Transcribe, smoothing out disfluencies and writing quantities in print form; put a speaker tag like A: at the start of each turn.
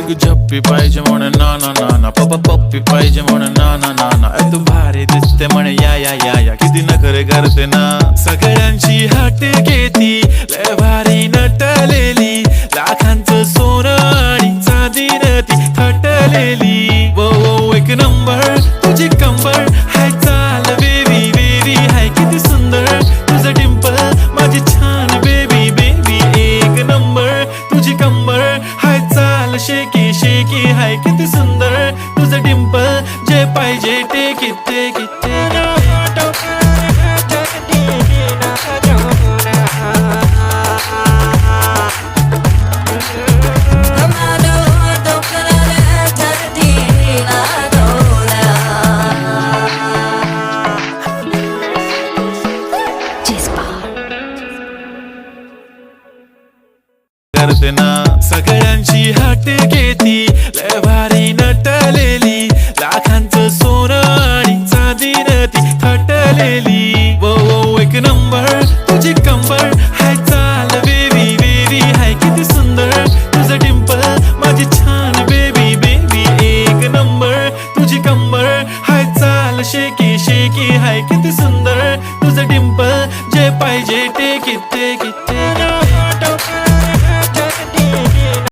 A: ग झप्पी पाहिजे म्हणे ना ना ना ना, पप्पा पप्पी पाहिजे म्हणे ना ना ना ना, तू भारी दिसते म्हणे या या या या, किती नखरे करते ना, सगळ्यांची हाट घेती, लय भारी नटलेली, लाखांचं सोनं आणि चांदीनं ती थटलेली, वो वो एक नंबर तुझी कंबर, हाय चाल बेबी बेबी, हाय किती सुंदर तुझं डिंपल, माझी छान बेबी बेबी, एक नंबर तुझी कंबर, हाय चाल शेकी शेकी, हाय किती सुंदर तुझं डिंपल, जे पाहिजे take it take it take it. करते ना, सगळ्यांची हाट घेती, लय भारी नटलेली, लाखांचं सोनं आणि चांदीनं ती थटलेली, वो वो एक नंबर तुझी कंबर, हाय चाल बेबी बेबी, हाय किती सुंदर तुझं डिंपल, माझी छान बेबी बेबी, एक नंबर तुझी कंबर, हाय चाल शेकी शेकी, हाय किती सुंदर तुझं डिंपल, जे पाहिजे take it take it take it.